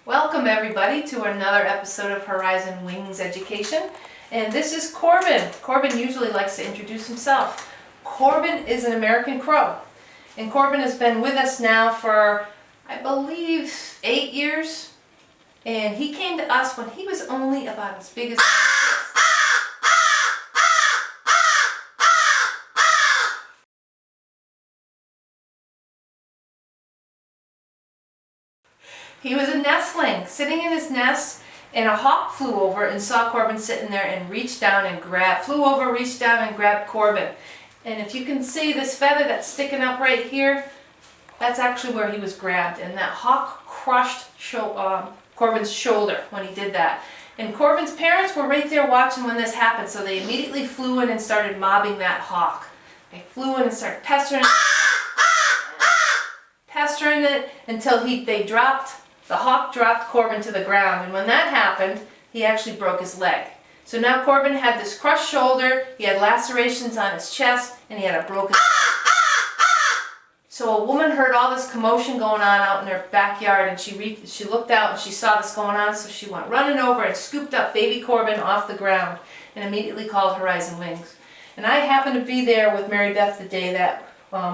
Welcome everybody to another episode of Horizon Wings Education. And this is Corbin. Corbin usually likes to introduce himself. Corbin is an American crow. And Corbin has been with us now for, I believe, 8 years. And he came to us when he was only about as big as he was a nestling, sitting in his nest, and a hawk flew over and saw Corbin sitting there and reached down and flew over, reached down and grabbed Corbin. And if you can see this feather that's sticking up right here, that's actually where he was grabbed. And that hawk crushed Corbin's shoulder when he did that. And Corbin's parents were right there watching when this happened, so they immediately flew in and started mobbing that hawk. They flew in and started pestering it until the hawk dropped Corbin to the ground, and when that happened, he actually broke his leg. So now Corbin had this crushed shoulder, he had lacerations on his chest, and he had a broken leg. So a woman heard all this commotion going on out in their backyard, and she looked out and she saw this going on, so she went running over and scooped up baby Corbin off the ground and immediately called Horizon Wings. And I happened to be there with Mary Beth the day that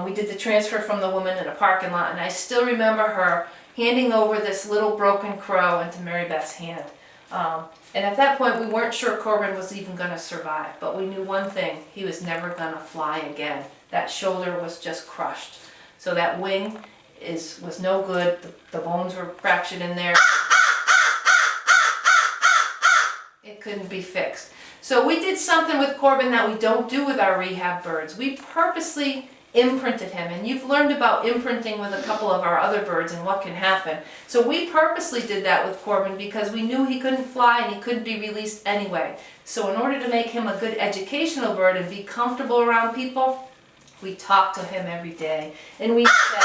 we did the transfer from the woman in a parking lot, and I still remember her handing over this little broken crow into Mary Beth's hand. And at that point, we weren't sure Corbin was even going to survive, but we knew one thing: he was never going to fly again. That shoulder was just crushed. So that wing was no good. The bones were fractured in there. It couldn't be fixed. So we did something with Corbin that we don't do with our rehab birds. We purposely imprinted him, and you've learned about imprinting with a couple of our other birds and what can happen. So we purposely did that with Corbin because we knew he couldn't fly and he couldn't be released anyway. So in order to make him a good educational bird and be comfortable around people, we talked to him every day, and we fed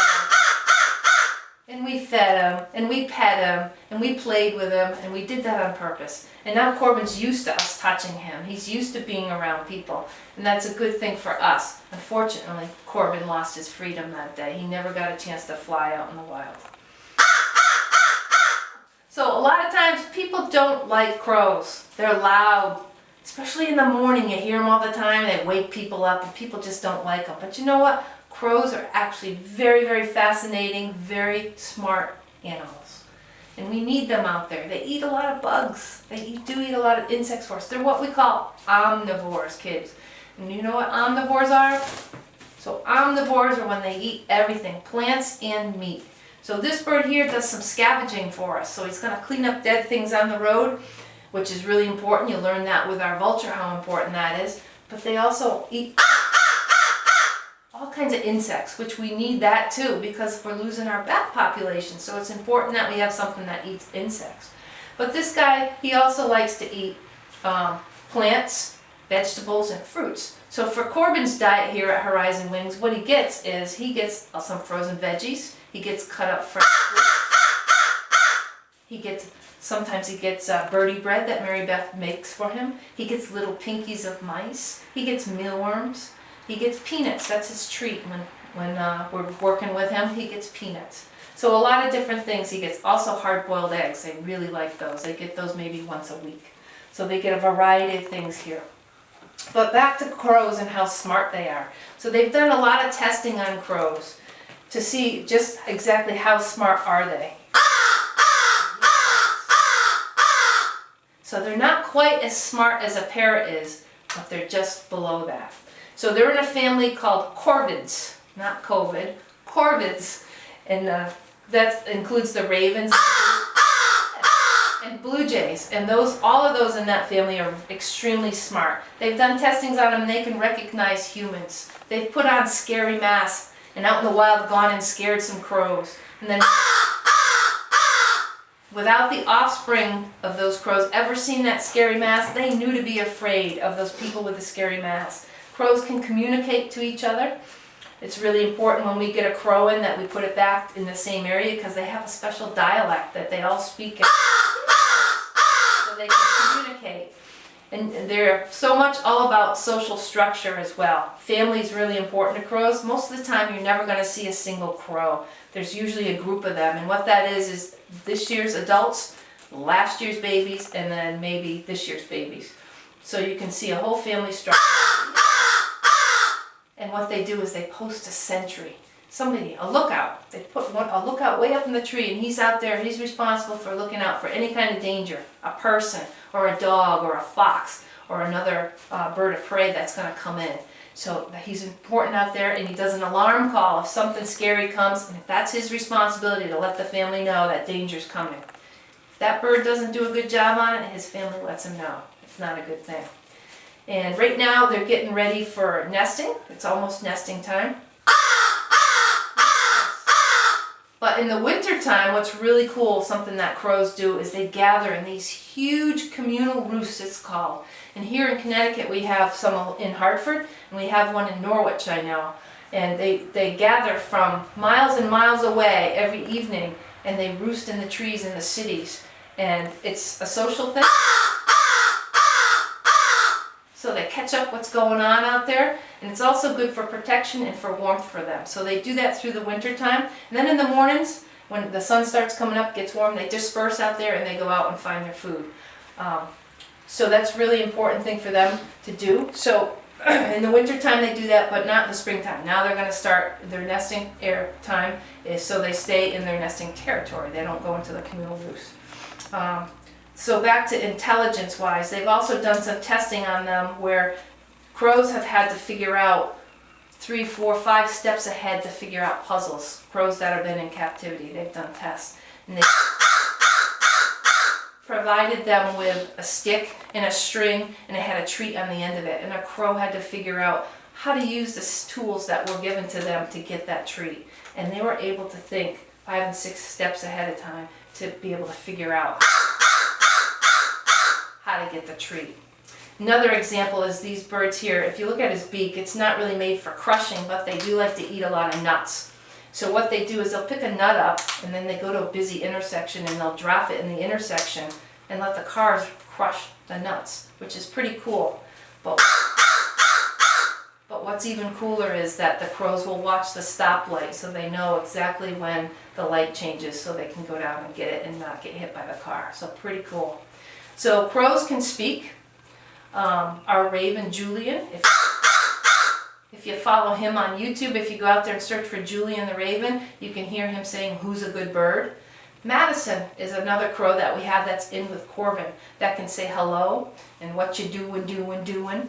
him, and we pet him, and we played with him, and we did that on purpose. And now Corbin's used to us touching him. He's used to being around people, and that's a good thing for us. Unfortunately, Corbin lost his freedom that day. He never got a chance to fly out in the wild. So a lot of times people don't like crows. They're loud. Especially in the morning, you hear them all the time. They wake people up, and people just don't like them. But you know what? Crows are actually very, very fascinating, very smart animals. And we need them out there. They eat a lot of bugs. They do eat a lot of insects for us. They're what we call omnivores, kids. And you know what omnivores are? So omnivores are when they eat everything, plants and meat. So this bird here does some scavenging for us. So he's going to clean up dead things on the road, which is really important. You learn that with our vulture, how important that is. But they also eat all kinds of insects, which we need that too because we're losing our bat population. So it's important that we have something that eats insects. But this guy, he also likes to eat plants, vegetables, and fruits. So for Corbin's diet here at Horizon Wings, what he gets some frozen veggies. He gets cut up fresh fruits. Sometimes he gets birdie bread that Mary Beth makes for him. He gets little pinkies of mice. He gets mealworms. He gets peanuts. That's his treat when we're working with him. He gets peanuts. So a lot of different things. He gets also hard-boiled eggs. They really like those. They get those maybe once a week. So they get a variety of things here. But back to crows and how smart they are. So they've done a lot of testing on crows to see just exactly how smart are they. So they're not quite as smart as a parrot is, but they're just below that. So they're in a family called corvids, not COVID, corvids, and that includes the ravens and blue jays. And all of those in that family are extremely smart. They've done testings on them, and they can recognize humans. They've put on scary masks and out in the wild gone and scared some crows. And then without the offspring of those crows ever seeing that scary mask, they knew to be afraid of those people with the scary mask. Crows can communicate to each other. It's really important when we get a crow in that we put it back in the same area because they have a special dialect that they all speak in. So they can communicate. And they're so much all about social structure as well. Family is really important to crows. Most of the time you're never going to see a single crow. There's usually a group of them, and what that is this year's adults, last year's babies, and then maybe this year's babies. So you can see a whole family structure. And what they do is they post a sentry. A lookout. They put a lookout way up in the tree, and he's out there, he's responsible for looking out for any kind of danger. A person, or a dog, or a fox, or another bird of prey that's going to come in. So he's important out there, and he does an alarm call if something scary comes, and that's his responsibility to let the family know that danger's coming. If that bird doesn't do a good job on it, his family lets him know. It's not a good thing. And right now they're getting ready for nesting. It's almost nesting time. But in the winter time, what's really cool, something that crows do, is they gather in these huge communal roosts, it's called. And here in Connecticut, we have some in Hartford, and we have one in Norwich, I know. And they gather from miles and miles away every evening, and they roost in the trees in the cities. And it's a social thing. So they catch up what's going on out there, and it's also good for protection and for warmth for them. So they do that through the winter time, and then in the mornings, when the sun starts coming up, gets warm, they disperse out there and they go out and find their food. So that's really important thing for them to do. So in the winter time they do that, but not in the springtime. Now they're going to start their nesting time, so they stay in their nesting territory. They don't go into the communal roost. So back to intelligence-wise, they've also done some testing on them where crows have had to figure out 3, 4, 5 steps ahead to figure out puzzles. Crows that have been in captivity, they've done tests. And they provided them with a stick and a string, and it had a treat on the end of it. And a crow had to figure out how to use the tools that were given to them to get that treat. And they were able to think 5 and 6 steps ahead of time to be able to figure out how to get the treat. Another example is these birds here. If you look at his beak, it's not really made for crushing, but they do like to eat a lot of nuts. So what they do is they'll pick a nut up, and then they go to a busy intersection and they'll drop it in the intersection and let the cars crush the nuts, which is pretty cool. But what's even cooler is that the crows will watch the stoplight so they know exactly when the light changes so they can go down and get it and not get hit by the car. So pretty cool. So crows can speak. Our raven Julian, if you follow him on YouTube, if you go out there and search for Julian the raven, you can hear him saying, "Who's a good bird?" Madison is another crow that we have that's in with Corbin that can say hello and what you doing.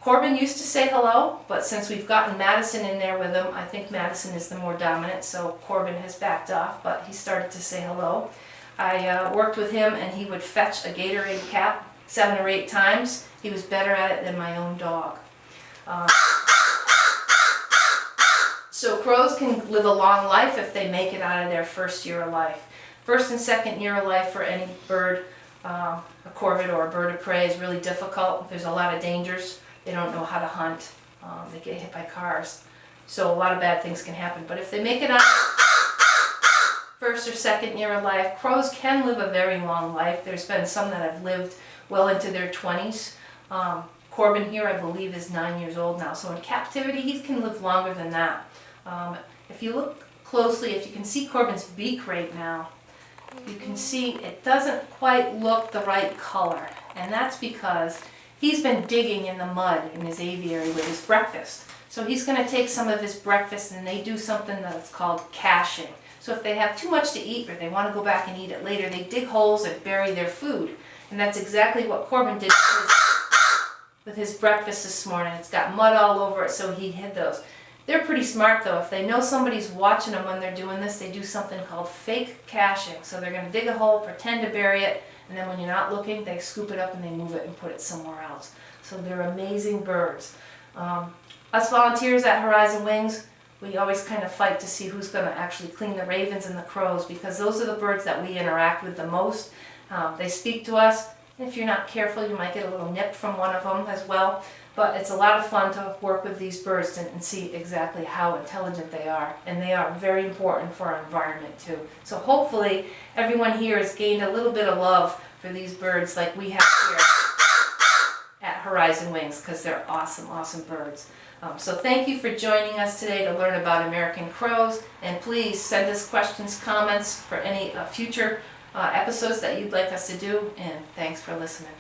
Corbin used to say hello, but since we've gotten Madison in there with him, I think Madison is the more dominant, so Corbin has backed off, but he started to say hello. I worked with him, and he would fetch a Gatorade cap 7 or 8 times. He was better at it than my own dog. So crows can live a long life if they make it out of their first year of life. First and second year of life for any bird, a corvid or a bird of prey, is really difficult. There's a lot of dangers. They don't know how to hunt. They get hit by cars. So a lot of bad things can happen. But if they make it out first or second year of life, crows can live a very long life. There's been some that have lived well into their 20s. Corbin here, I believe, is 9 years old now. So in captivity, he can live longer than that. If you look closely, if you can see Corbin's beak right now, you can see it doesn't quite look the right color. And that's because he's been digging in the mud in his aviary with his breakfast. So he's going to take some of his breakfast, and they do something that's called caching. So if they have too much to eat or they want to go back and eat it later, they dig holes and bury their food. And that's exactly what Corbin did with his breakfast this morning. It's got mud all over it, so he hid those. They're pretty smart though. If they know somebody's watching them when they're doing this, they do something called fake caching. So they're going to dig a hole, pretend to bury it, and then when you're not looking, they scoop it up and they move it and put it somewhere else. So they're amazing birds. Us volunteers at Horizon Wings, we always kind of fight to see who's going to actually clean the ravens and the crows, because those are the birds that we interact with the most. They speak to us, If you're not careful, you might get a little nip from one of them as well. But it's a lot of fun to work with these birds and see exactly how intelligent they are. And they are very important for our environment too. So hopefully everyone here has gained a little bit of love for these birds like we have here at Horizon Wings, because they're awesome, awesome birds. So thank you for joining us today to learn about American crows. And please send us questions, comments for any future episodes that you'd like us to do. And thanks for listening.